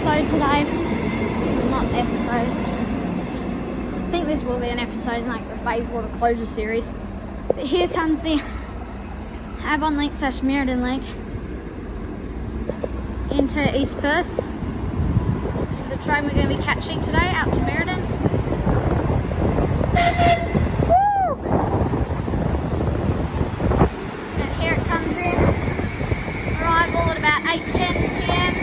episode today. Not episode. I think this will be an episode in like the Bayswater closure series. But here comes the Avon Link / Merredin Link into East Perth. This is the train we're going to be catching today out to Merredin. Woo! And here it comes in. Arrival at about 8:10 p.m.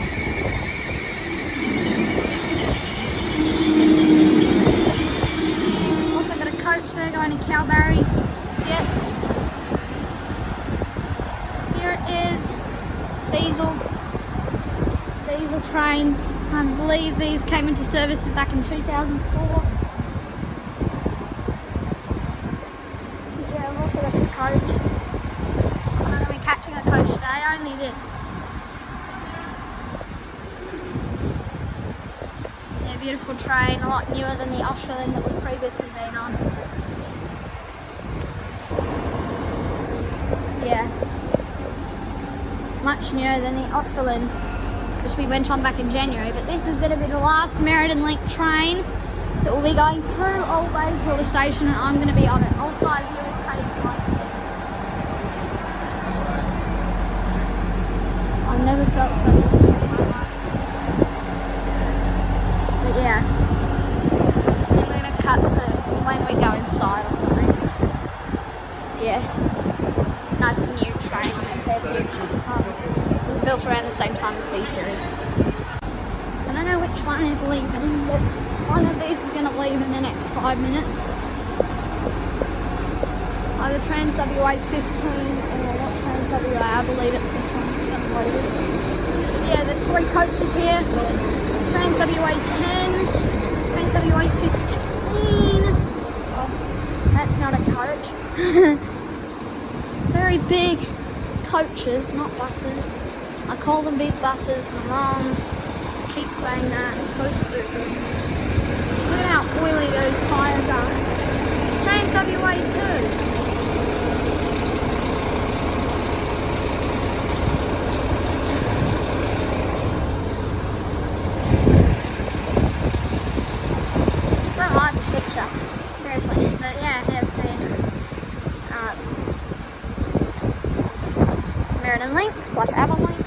Also got a coach there going to Calgary. Yep. Here it is. Diesel train. I believe these came into service back in 2004. Yeah, I've also got this coach. I'm going to be catching a coach today, only this. Yeah, beautiful train, a lot newer than the Australian that we've previously been on. Yeah. Much newer than the Australian, which we went on back in January, but this is going to be the last Merredin Link train that will be going through Old Bayswater Station, and I'm going to be on it. I'll side here with tape on. I've never felt so good in my life. But yeah, then we're going to cut to when we go inside or something. Yeah, nice new train compared to built around the same time as B series. I don't know which one is leaving, but one of these is going to leave in the next 5 minutes. Either Trans WA 15 or not Trans WA, I believe it's this one that's going to leave. Yeah, there's 3 coaches here. Trans WA 10, Trans WA 15. Oh, that's not a coach. Very big coaches, not buses. I call them big buses. My mom keeps saying that. It's so stupid. Look at how oily those tyres are. Trans WA 2. So hard to picture. Seriously. But yeah, here's the Merredin Link / Avon Link,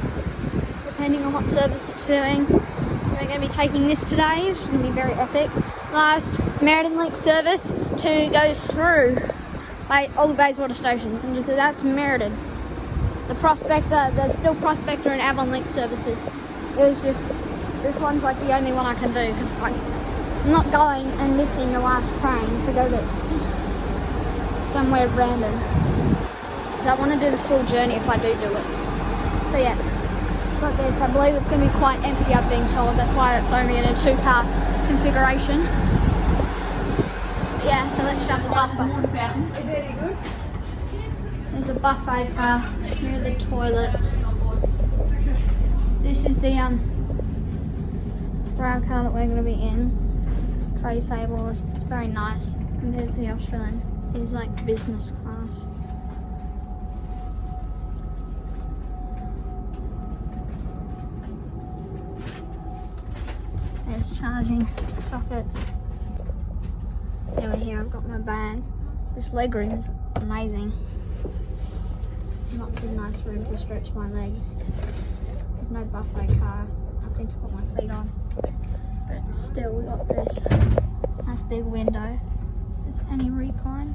depending on what service it's doing. We're going to be taking this today, which is going to be very epic. Last Merredin Link service to go through Old Bayswater Station, and just that's Merredin. The Prospector, there's still Prospector and Avon Link services. It was just, this one's like the only one I can do, because I'm not going and missing the last train to go to somewhere random. So I want to do the full journey if I do it. So yeah, got this. I believe it's going to be quite empty, I've been told. That's why it's only in a 2-car configuration. But yeah, so let's jump a buffer. There's a buffet car near the toilet. This is the rail car that we're going to be in. Tray table. It's very nice compared to the Australian. It's like business class. There's charging sockets. Over here I've got my bag. This leg room is amazing. Lots of nice room to stretch my legs. There's no buffet car, nothing to put my feet on. But still, we got this nice big window. Is this any recline?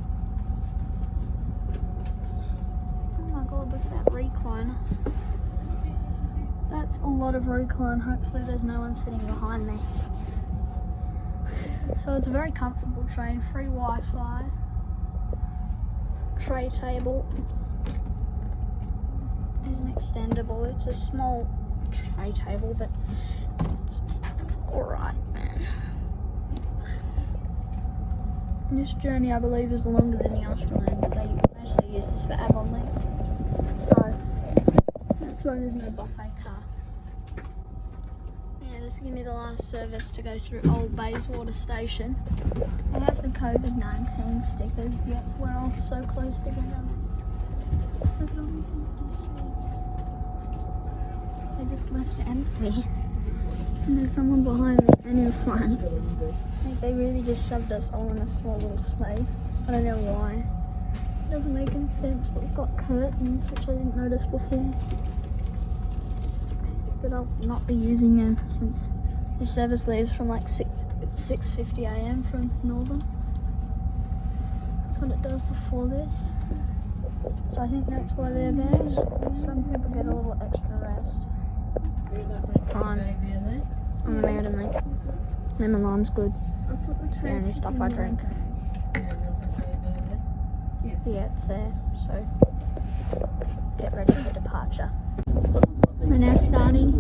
Oh my god, look at that recliner. That's a lot of recline. Hopefully there's no one sitting behind me. So it's a very comfortable train, free Wi-Fi, tray table. There's an extendable. It's a small tray table, but it's alright, man. This journey, I believe, is longer than the Australian, but they mostly use this for Avon Link. So that's why there's no buffet car. Yeah, this is going to be the last service to go through Old Bayswater Station. I have the COVID-19 stickers, yet we're all so close together. Look at all these empty seats. They just left empty. And there's someone behind me and in front. Like they really just shoved us all in a small little space. I don't know why. It doesn't make any sense, but we've got curtains, which I didn't notice before. But I'll not be using them since the service leaves from like 6:50 AM from Northern. That's what it does before this. So I think that's why they're there. Some people get a little extra rest. On the Merredin Link. Then my alarm's good. The only stuff I drink. Yeah, it's there. So get ready for departure. We're now starting.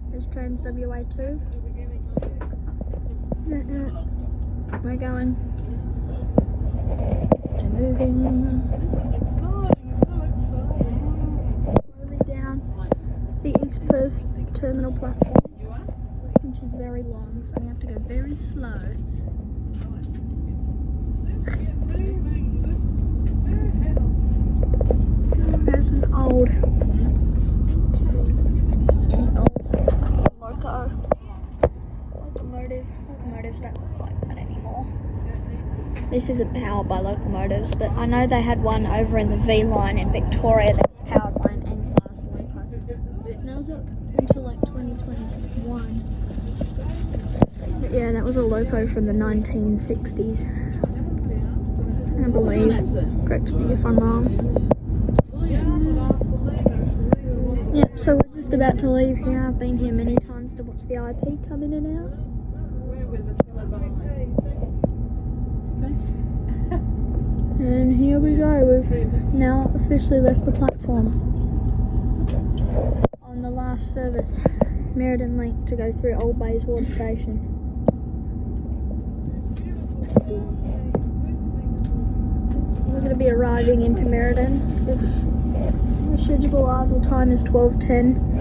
There's Trans WA2. We're going. We're moving. Slowly down the East Perth terminal platform, which is very long, so we have to go very slow. There's an old locomotives don't look like that anymore. This isn't powered by locomotives, but I know they had one over in the V line in Victoria that was powered by an N-class loco. And that was up until like 2021. But yeah, that was a loco from the 1960s. I believe. Correct me if I'm wrong. Yep, so we're just about to leave here. I've been here many times to watch the IP come in and out. And here we go. We've now officially left the platform on the last service, Merredin Link, to go through Old BAYSWATER station. We're going to be arriving into Merredin. The scheduled arrival time is 12:10.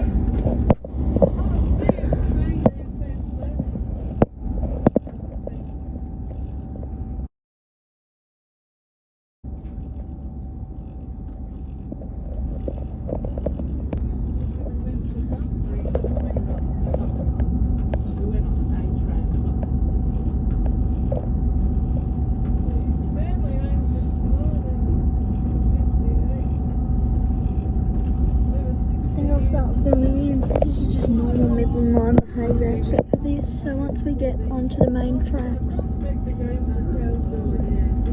Start filming in, so this is just normal Midland line behaviour except for this. So once we get onto the main tracks,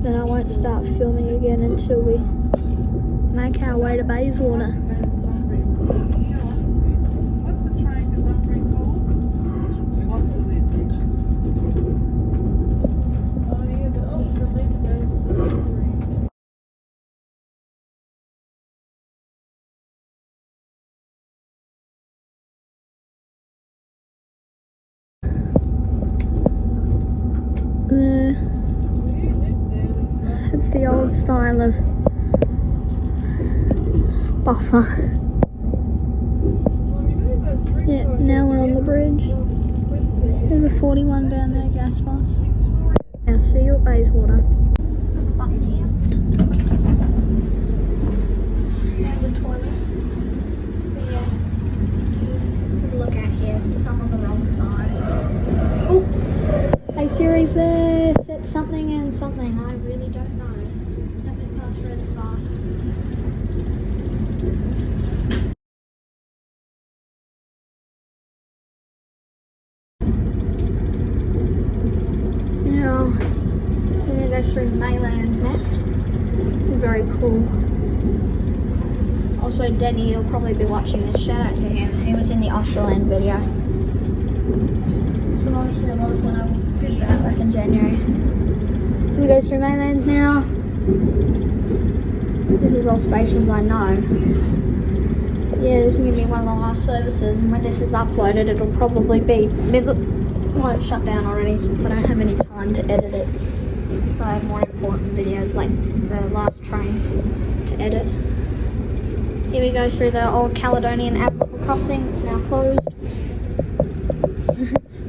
then I won't start filming again until we make our way to BAYSWATER. It's the old style of buffer. Yeah, now we're on the bridge. There's a 41 down there, gas bus. Now see you at BAYSWATER. There's a button here. There's the toilets. Yeah. Have a look out here since I'm on the wrong side. Oh! Hey Siri's there, set something and something, I really don't know. That went past really fast. Now, we're going to go through Maylands next. This is very cool. Also Denny, you'll probably be watching this, shout out to him. He was in the Australand video. So obviously a lot of when I did that back in January. We go through Maylands now. This is all stations I know. Yeah, this is going to be one of the last services, and when this is uploaded it'll probably be well, it's shut down already since I don't have any time to edit it. So I have more important videos like the last train to edit. Here we go through the old Caledonian Ave level crossing. It's now closed.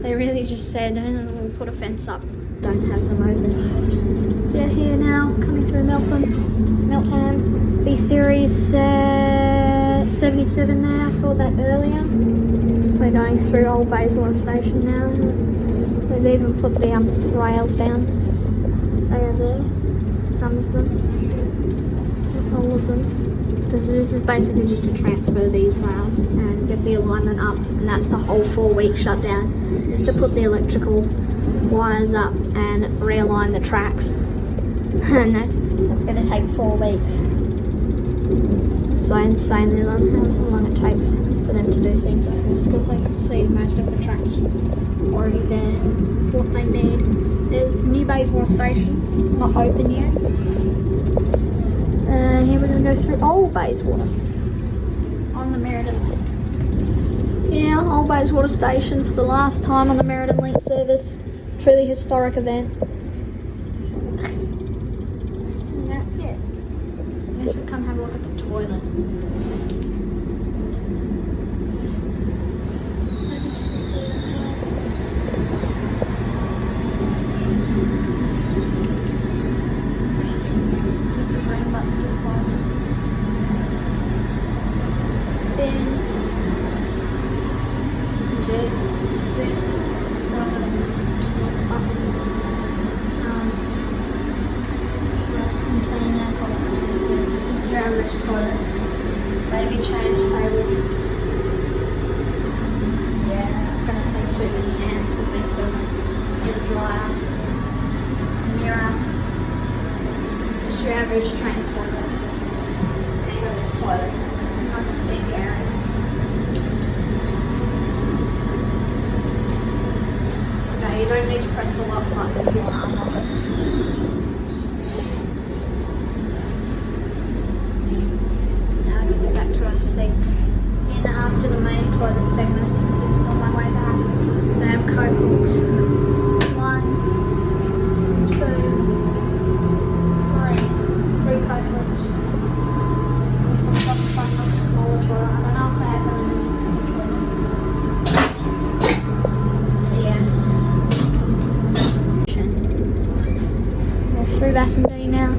They really just said, we'll put a fence up. Don't have them open. Yeah, here now, coming through Meltham, B series 77 there. I saw that earlier. We're going through Old Bayswater Station now. They've even put the rails down. They are there. Some of them. Not all of them. Because this is basically just to transfer these rails and get the alignment up. And that's the whole 4-week shutdown. Is to put the electrical wires up and realign the tracks. And that's going to take 4 weeks. It's so insanely long how long it takes for them to do things like this, because I can see most of the tracks already there for what they need. There's New Bayswater Station, not open yet. And here we're going to go through Old Bayswater on the Merredin Link. Yeah, Old Bayswater Station for the last time on the Merredin Link service. Truly historic event. And that's it. Let's come have a look at the toilet. Press the green button to close. Then sit. Container, common resistance, just your average toilet, baby change table. Yeah, it's going to take too many hands with me for your dryer, mirror, just your average train toilet. There you go, this toilet. It's a nice big area. Okay, you don't need to press the lock button if you want to unlock it. Back to our seat. In after the main toilet segment, since this is on my way back, they have coat hooks. 1, 2, 3 coat hooks. This one's got the front of a smaller toilet. I don't know if they have them in the yeah. We're through Bass and D now.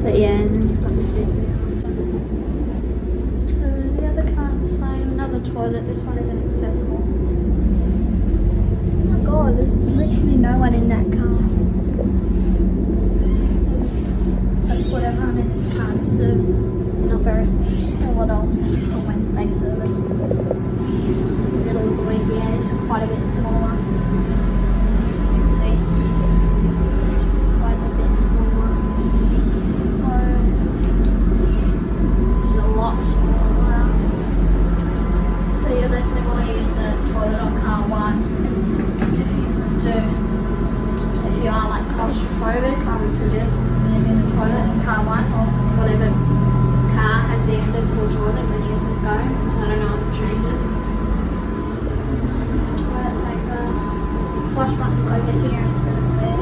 But yeah, and then we've got this bit. So the other car's the same, another toilet. This one isn't accessible. Oh my god, there's literally no one in that car. But whatever, I'm in this car. The service is not very lot old since it's a Wednesday service. Little void, yeah, it's quite a bit smaller. As you can see. Quite a bit smaller. So you definitely want to use the toilet on car 1 if you are like claustrophobic. I would suggest using the toilet in car 1 or whatever car has the accessible toilet when you go. I don't know if it changes. Toilet paper, flush buttons over here instead of there.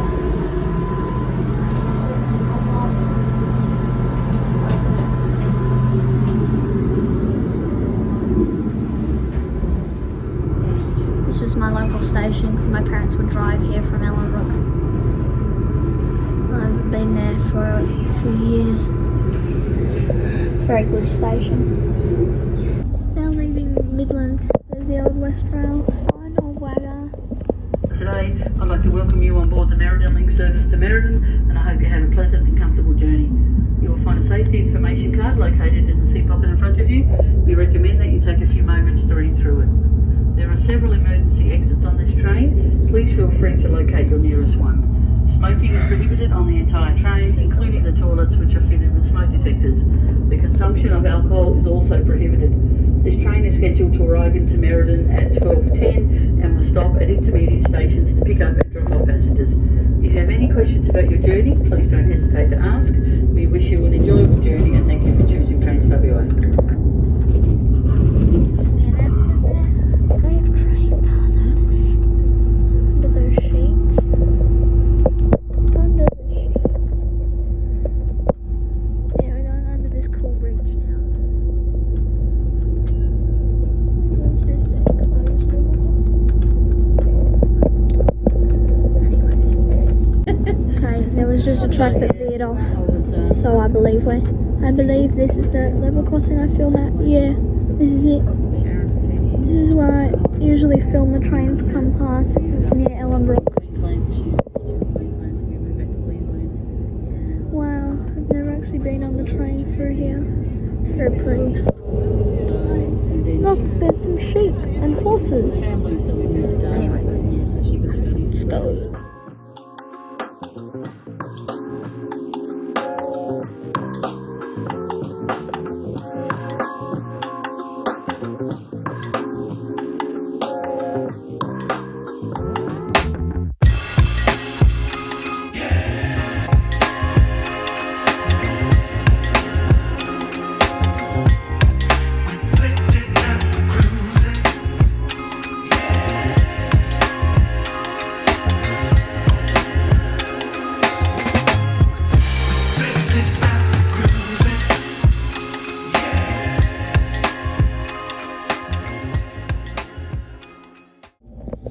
This was my local station because my parents would drive here from Ellenbrook. I've been there for a few years. It's a very good station. Now leaving Midland. There's the old West Rail sign, old wagger. Today, I'd like to welcome you on board the Merredin Link service to Merredin, and I hope you have a pleasant and comfortable journey. You will find a safety information card located in the seat pocket in front of you. We recommend that you take a few moments to read through it. There are several emergency exits on this train. Please feel free to locate your nearest one. Smoking is prohibited on the entire train, including the toilets which are fitted with smoke detectors. The consumption of alcohol is also prohibited. This train is scheduled to arrive into Merredin at 12:10 and will stop at intermediate stations to pick up and drop off passengers. If you have any questions about your journey, please don't hesitate to ask. We wish you an enjoyable journey and thank you for choosing Trains WA. There's the announcement there. We have train cars under those sheets. Under the sheets. Yeah, we're going under this cool bridge now. It's just a closed door. Anyways. Okay, there was just a truck that veered off. So I believe we're I believe this is the level crossing I film at. Yeah, this is it. This is where I usually film the trains come past. It's near Ellenbrook. Wow, I've never actually been on the train through here. It's very pretty. Look, there's some sheep and horses. Anyways, let's go.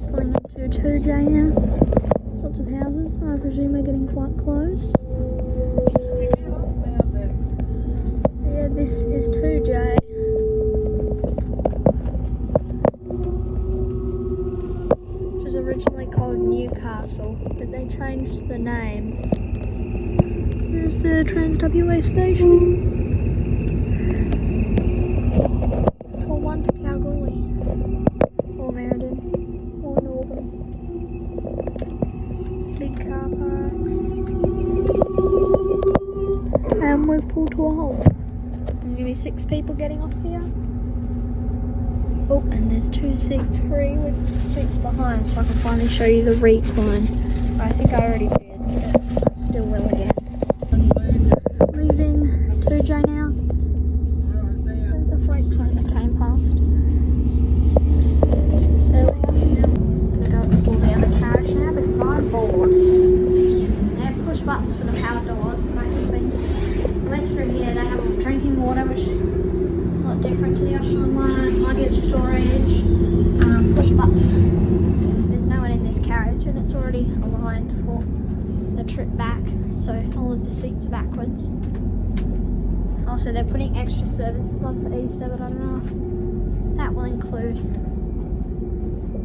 Pulling into 2J now. Lots of houses. I presume we're getting quite close. Yeah, this is 2J. Which was originally called Newcastle, but they changed the name. Here's the Trans WA station. For one to Kalgoorlie. Or Merredin. Or Northern. Big car parks. And we've pulled to a halt. There's going to be 6 people getting off here. Oh, and there's 2 seats free with seats behind, so I can finally show you the recline. I think I already did, but still will again. Leaving 2J now. There's a freight train that came past earlier. I'm going to go explore the other carriage now because I'm bored. They have push buttons for the power doors. I went through here, they have drinking water, which is a lot different to the Australian one. Luggage storage, push button. There's no one in this carriage and it's already aligned for the trip back, so all of the seats are backwards. Also, they're putting extra services on for Easter, but I don't know if that will include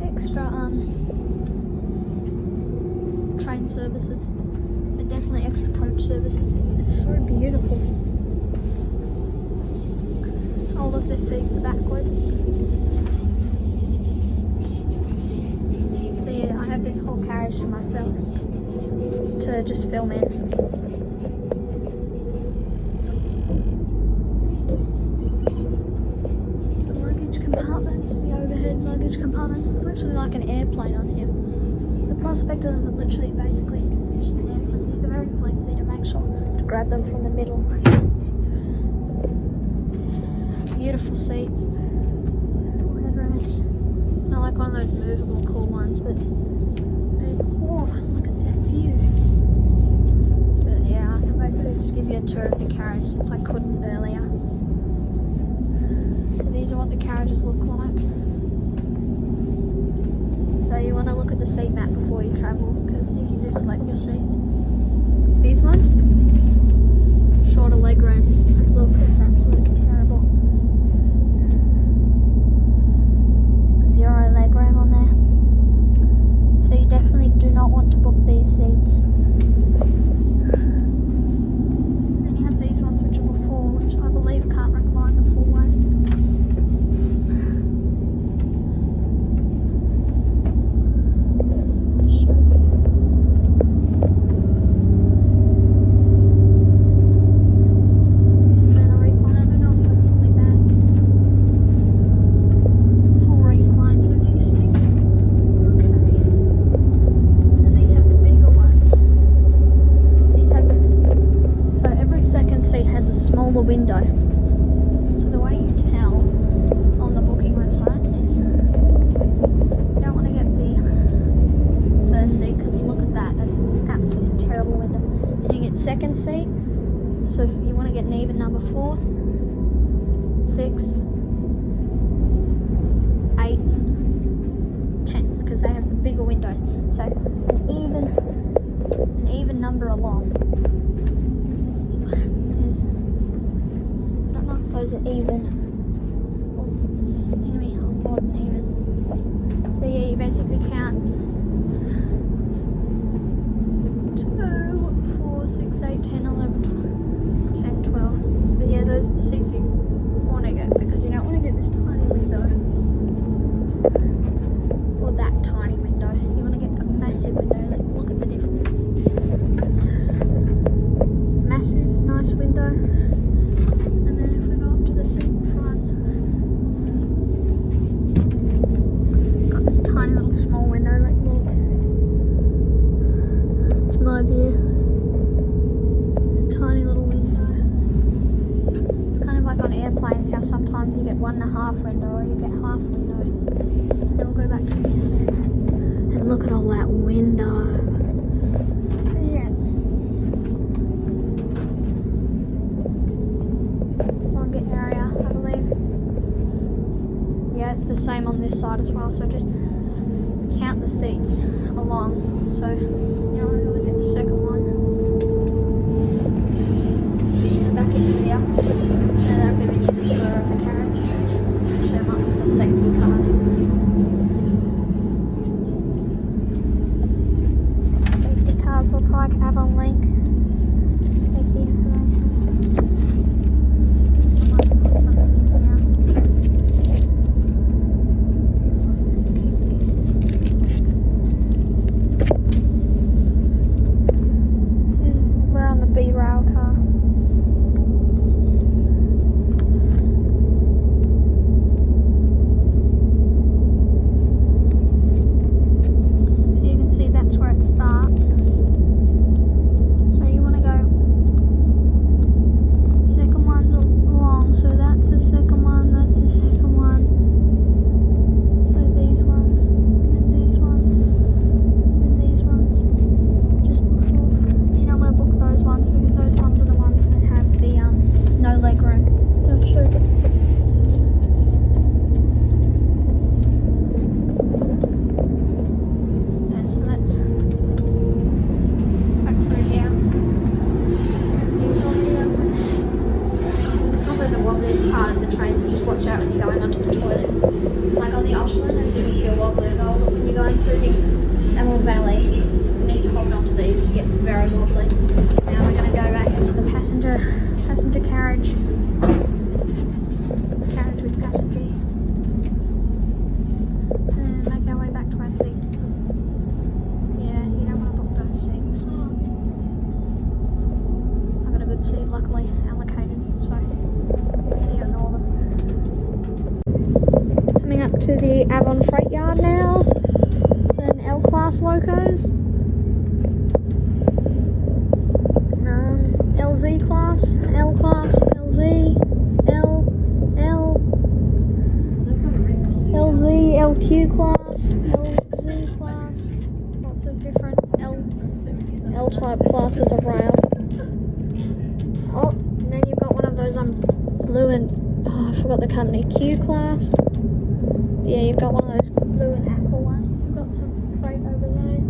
extra train services, but definitely extra coach services. It's so beautiful. All of the seats are backwards. So yeah, I have this whole carriage to myself to just film in. The luggage compartments, the overhead luggage compartments, it's literally like an airplane on here. The Prospectors are literally basically just an airplane. These are very flimsy to make sure to grab them from the middle. Beautiful seats. Headrest. It's not like one of those movable cool ones, but oh, look at that view. But yeah, I can basically just give you a tour of the carriage since I couldn't earlier. So these are what the carriages look like. So you want to look at the seat map before you travel, because if you just select your seats. These ones, shorter leg room. Like, look, it's absolutely terrible. Zero leg room on there. So you definitely do not want to book these seats. Then you have these ones which are before, which I believe can't recline the full way. Window. So the way you tell on the booking website is you don't want to get the first seat because look at that, that's an absolutely terrible window. So you get second seat, so if you want to get an even number, 4th, 6th, 8th, 10th, because they have the bigger windows. So an even number along. goes even. Well, hear me, odd and even. So yeah, you basically count 2, 4, 6, 8, 10, 11, 10, 12. But yeah, those are the 6 you want to get because you don't want to get this tiny window. Or that tiny window. You want to get a massive window. Like, look at the difference. Massive, nice window. And then if we go up to the seat in front, got this tiny little small window. Like, look. It's my view. A tiny little window. It's kind of like on airplanes how sometimes you get 1.5 window or you get half window. And then we'll go back to this. And look at all that window. Yeah. Target area, I believe. Yeah, it's the same on this side as well. So just count the seats along. So you know, I'm gonna get the second one. Back in here, and they're giving you the tour of the carriage. Actually, I might have a safety card. Safety cards look like Avon Link. Safety information. I might put something in here. We're on the B rail car. That's where it starts. So you want to go, second one's along, so that's the second one, that's the second one. So these ones, and then these ones, and then these ones. Just before, you don't want to book those ones because those ones are the ones that have the no leg room. Don't show you. Part of the train, so just watch out when you're going onto the toilet. Like on the Ashland, it didn't feel wobbly at all, but when you're going through the Emerald Valley, you need to hold on to these, it gets very wobbly. Now we're going to go back into the passenger carriage. Carriage with passengers. And make our way back to our seat. Yeah, you don't want to book those seats. I got a good seat, luckily, allocated, so see you at Northern. Coming up to the Avon Freight Yard now. It's an L class locos. LZ class, L class, LZ, LZ, LQ class, LZ class. Lots of different L type classes of rail. Oh, and then you've got one of those blue and I forgot the company, Q class. Yeah, you've got one of those blue and aqua ones. You've got some freight over there.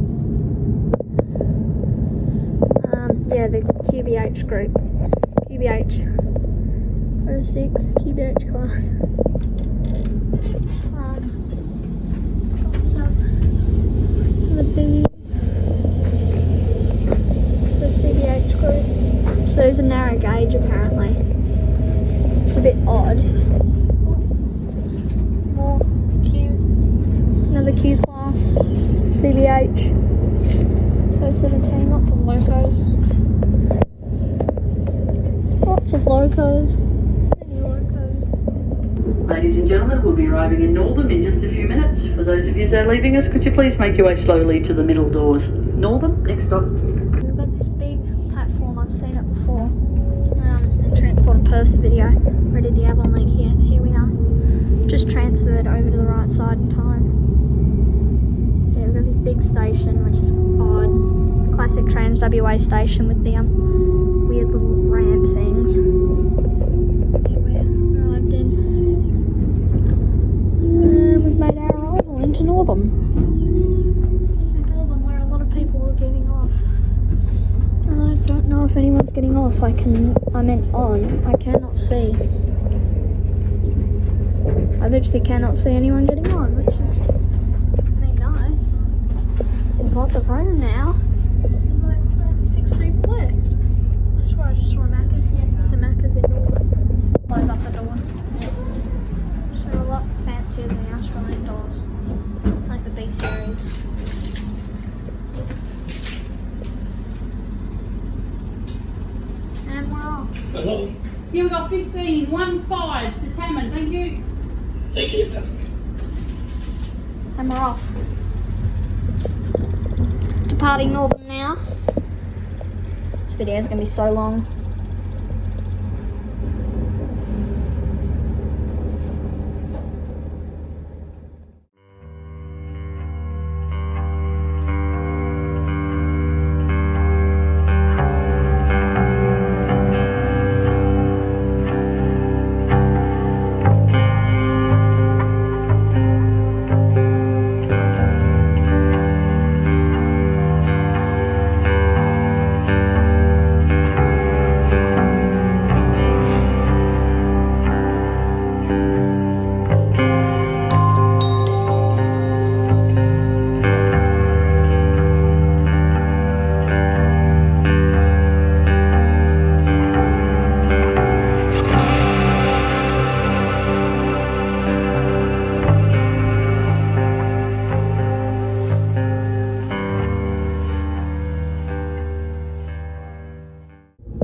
Yeah, the QBH group. QBH 06 QBH class. Got some of these. The CBH group. So there's a narrow gauge apparently. It's a bit odd. More Q. Another Q class. CBH. 17. Lots of locos. Lots of locos. Many locos. Ladies and gentlemen, we'll be arriving in Northam in just a few minutes. For those of you that are leaving us, could you please make your way slowly to the middle doors? Northam, next stop. We've got this big platform, I've seen it before. In Transport and Perth's video, where I did the Avon Link here. Here we are. Just transferred over to the right side in time. Yeah, we've got this big station, which is odd. Classic Trans WA station with the weird little ramp things. Here we're arrived in. We've made our arrival into Northam. This is Northam, where a lot of people are getting off. I don't know if anyone's getting off. I meant on. I cannot see. I literally cannot see anyone getting on, which is, nice. There's lots of room now. There's like only 6 people left. I swear I just saw a Macca's here. There's a Macca's in Northern. Close up the doors. So a lot fancier than the Australian doors. Like the B series. And we're off. Hello. Here we got 15, 1-5 to Tamman, thank you. Thank you. And we're off. Departing Northern now. This video is going to be so long.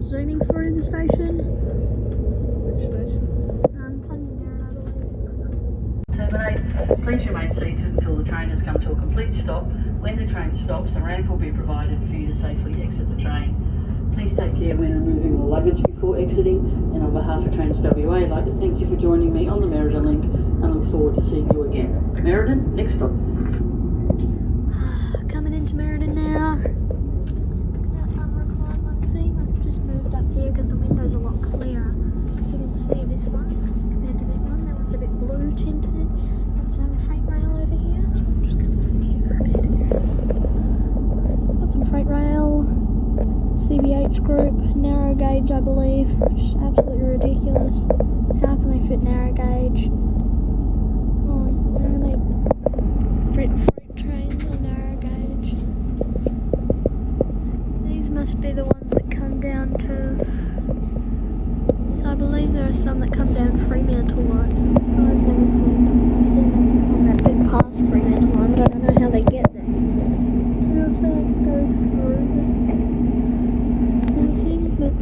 Zooming through the station. Which station? Cunningham, I believe. Terminate. Please remain seated until the train has come to a complete stop. When the train stops, the ramp will be provided for you to safely exit the train. Please take care when removing all luggage before exiting, and on behalf of Trans WA, I'd like to thank you for joining me on the Merredin Link and look forward to seeing you again. Merredin, next stop. Coming into Merredin now. Recline my seat. I've just moved up here because the window's a lot clearer. You can see this one compared to that one. That one's a bit blue tinted. Got some freight rail over here, so I'm just going to sit here for a bit. Got some freight rail. CBH group, narrow gauge I believe, which is absolutely ridiculous. How can they fit narrow gauge on only freight trains on narrow gauge? These must be the ones that come down to, so I believe there are some that come down Fremantle line. I've never seen them. I've seen them on that bit past Fremantle line, but I don't know how they get there. And also it goes through but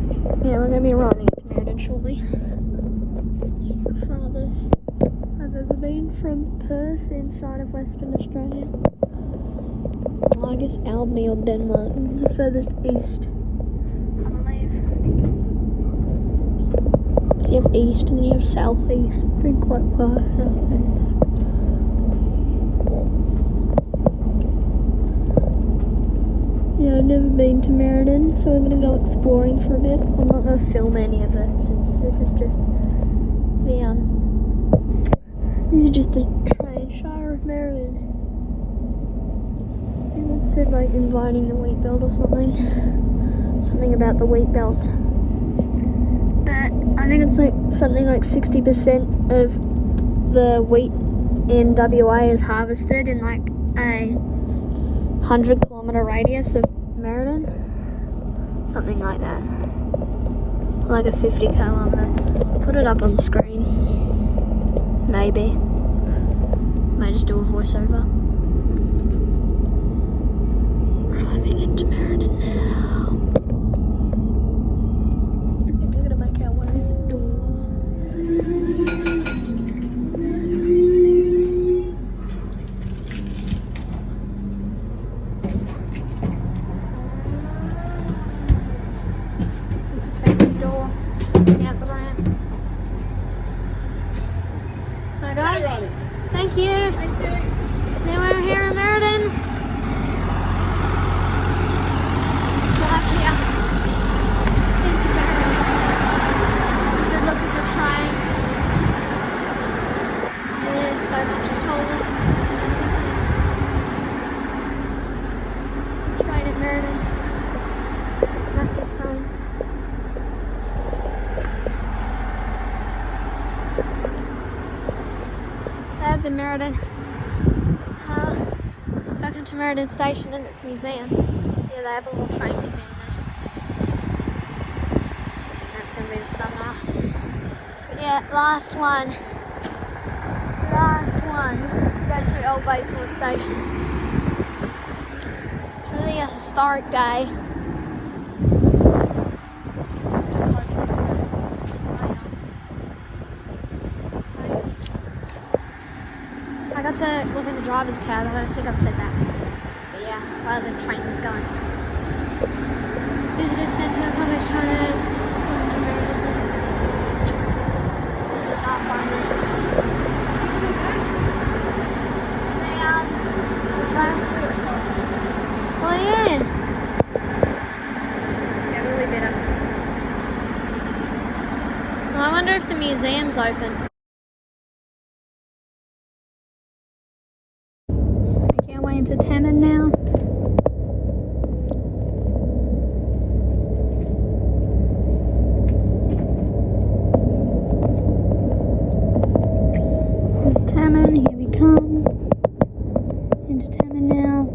yeah, we're going to be arriving at Merredin shortly. It's the farthest I've ever been from Perth inside of Western Australia. Well, I guess Albany or Denmark is the furthest east, I believe. So you have east and then you have southeast. I've been quite far southeast. Yeah, I've never been to Merredin, so we're going to go exploring for a bit. I'm not going to film any of it since this is just the train Shire of Merredin. And it said like inviting the wheat belt or something. Something about the wheat belt. But I think it's like something like 60% of the wheat in WA is harvested in like a 100-kilometre radius of Merredin, something like that, like a 50 kilometre. Put it up on screen, maybe. Might just do a voiceover. Arriving into Merredin now. I think we're gonna make our way to the doors. Thank you. Thank you. Now we're here in Merredin. Drive here into Merredin. Good look at the train. There's so much stolen. The train in Merredin. Massive train. of the Merredin. Welcome to Merredin Station and its museum. Yeah, they have a little train museum there. That's going to be the thumbnail. But yeah, last one. To go through Old BAYSWATER Station. It's really a historic day. I got to look in the driver's cab. I don't think I've said that. But yeah, while the train was going. Visitor Centre, public toilets, welcome to Merredin. There's Starfinder. Oh yeah. Yeah, really better. Well, I wonder if the museum's open. Making our way into Tammin now. There's Tammin, here we come. Into Tammin now.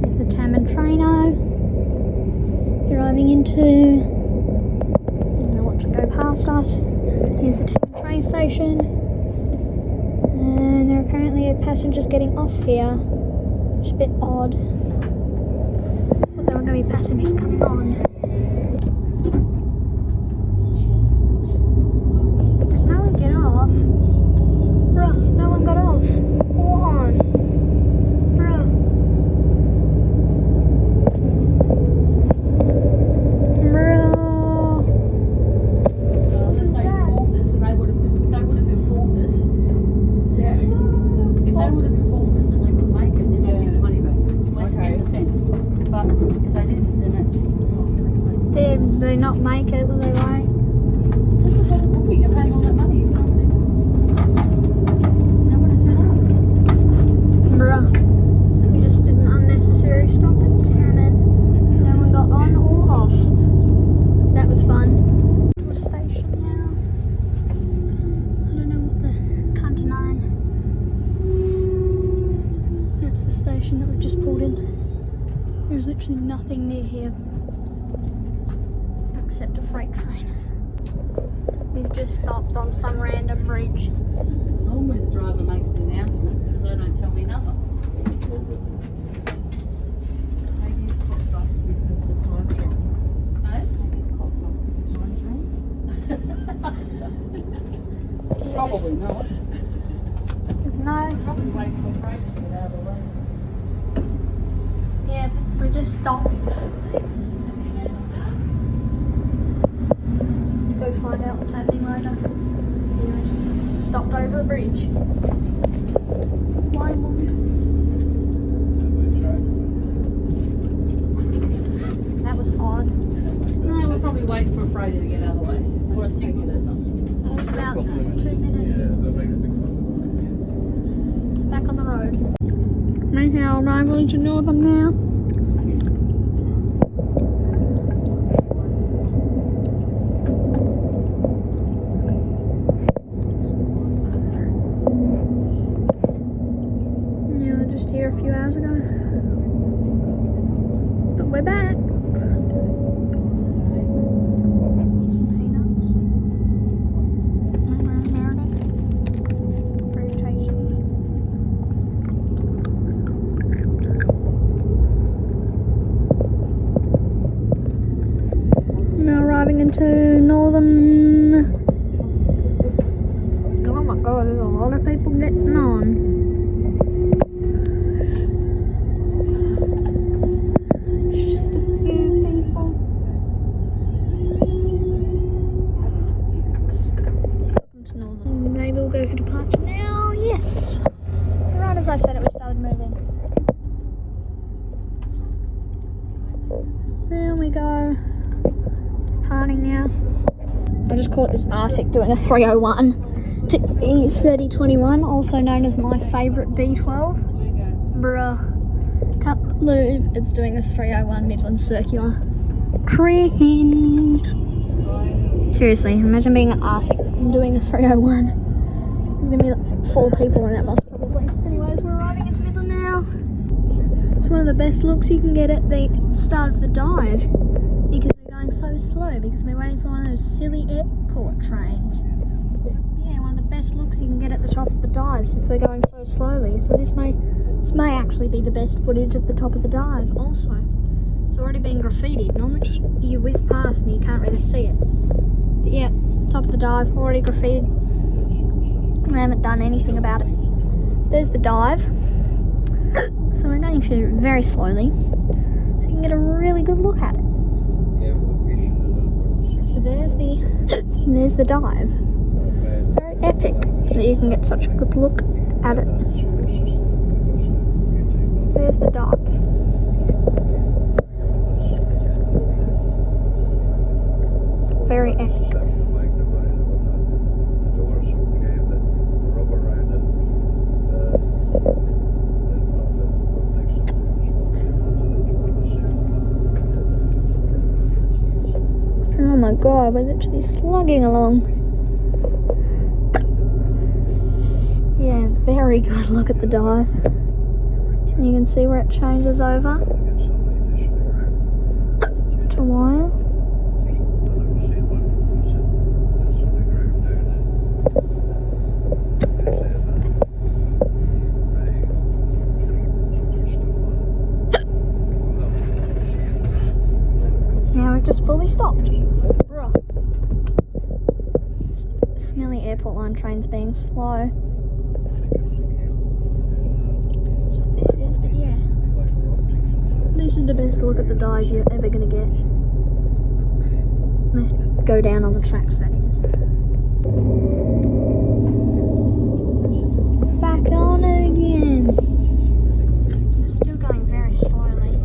Here's the Tammin Traino. Driving into, I don't know what to go past us. Here's the Tammin train station. And there are apparently passengers getting off here. Which is a bit odd. I thought there were going to be passengers coming on. Did no one get off? Bruh, no one got off. Hold on. Bruh. Unless they informed us, and they would have informed us. Yeah. If they would have informed us, then they would make it, then they'd get the money back. Less 10%. But if they didn't, then that's not going to say. Did they not make it? Were they late? You're paying all that money. You're not going to turn up. Bruh. We just did an unnecessary stop at Tammin. No one got on or off. So that was fun. To a station now. I don't know what the cunt are knowing. That's the station that we've just pulled in. There's literally nothing near here except a freight train. We've just stopped on some random bridge. Normally the driver makes the announcement because they don't tell me nothing. Maybe it's clocked off because the time's wrong. Eh? Maybe it's clocked off because the time's wrong. Probably not. There's no. Probably waiting for freight to get out of the way. Yeah, we just stopped. Go find out what's happening later. Yeah, we just stopped over a bridge. One more. That was odd. No, we're probably waiting for a freighter to get out of the way. Or a single is. It was about 2 minutes. Back on the road. Making our arrival into Northam now. Yeah, we were just here a few hours ago. But we're back. Some peanuts. We're in Merredin. Very tasty. Now arriving into Northam. Oh my god, there's a lot of people getting on. It's just a few people. Welcome to Northam. Maybe we'll go for departure now. Yes. Right as I said it, we started moving. There we go. Departing now. I just caught this Arctic doing a 301 to E3021, also known as my favourite B12. Bruh. Can't believe it's doing a 301 Midland Circular. Cringe. Seriously, imagine being an arty and doing a 301. There's gonna be like 4 people in that bus probably. Anyways, we're arriving into Midland now. It's one of the best looks you can get at the start of the dive because we're going so slow because we're waiting for one of those silly airport trains. Yeah, one of the best looks you can get at the top of the dive since we're going so slowly. So this may actually be the best footage of the top of the dive. Also, it's already been graffitied. Normally you whiz past and you can't really see it. But yeah, top of the dive, already graffitied. I haven't done anything about it. There's the dive. So we're going to very slowly so you can get a really good look at it. So there's the dive. Very epic that you can get such a good look at it. There's the dive. Very epic. Oh my god, we're literally slugging along. Yeah, very good look at the dive. And you can see where it changes over to wire. Now we've just fully stopped. Bruh. Smelly airport line trains being slow. That's what this is, but yeah. This is the best look at the dive you're ever gonna get. Unless you go down on the tracks, that is. Back on it again. We're still going very slowly.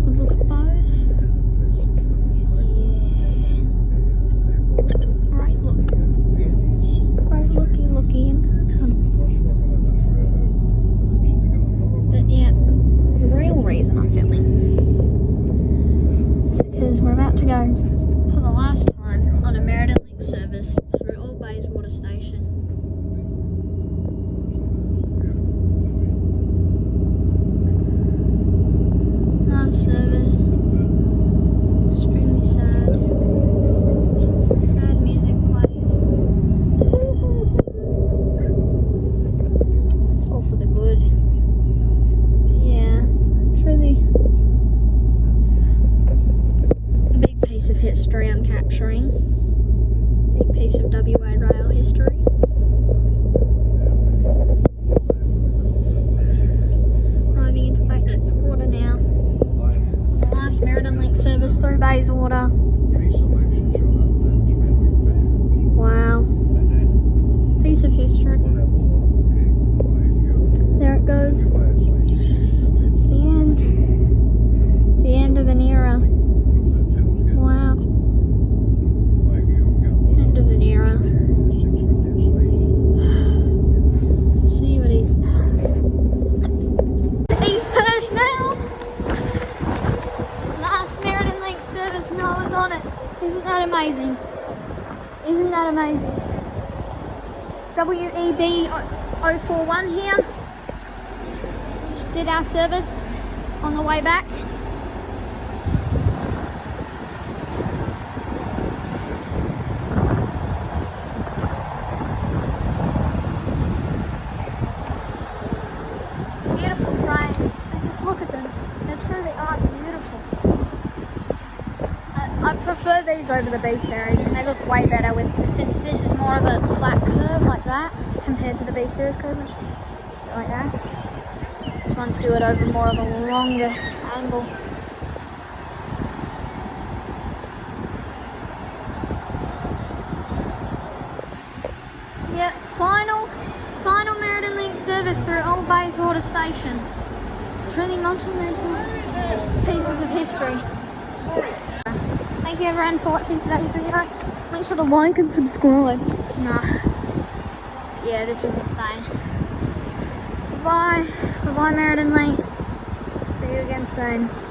Look at both. Yeah. Great look. Great looky into the tunnel. But yeah, the real reason I'm filming is because we're about to go for the last time on a Merredin Link service through Old BAYSWATER station. Last service. Extremely sad. Sad music plays. It's all for the good. But yeah, truly a big piece of history I'm capturing. Big piece of WA rail history. Arriving into BAYSWATER now. The last Merredin Link service through BAYSWATER. Wow. Piece of history. There it goes. That's the end. The end of an era. Wow. End of an era. See what East Perth. East Perth now. Last Merredin Link service, no one's on it. Isn't that amazing? Isn't that amazing? WEB 041 here. Just did our service on the way back. Beautiful trains. And just look at them. They truly are beautiful. I prefer these over the B series, and they look way better since this is more of a flat curve like that compared to the B series curve, which like that. This one's do it over more of a longer angle. Yeah, final Merredin Link service through Old BAYSWATER station. Truly monumental pieces of history. Thank you everyone for watching today's video. Make sure to like and subscribe. Nah. Yeah, this was insane. Bye. Bye, Merredin Link. See you again soon.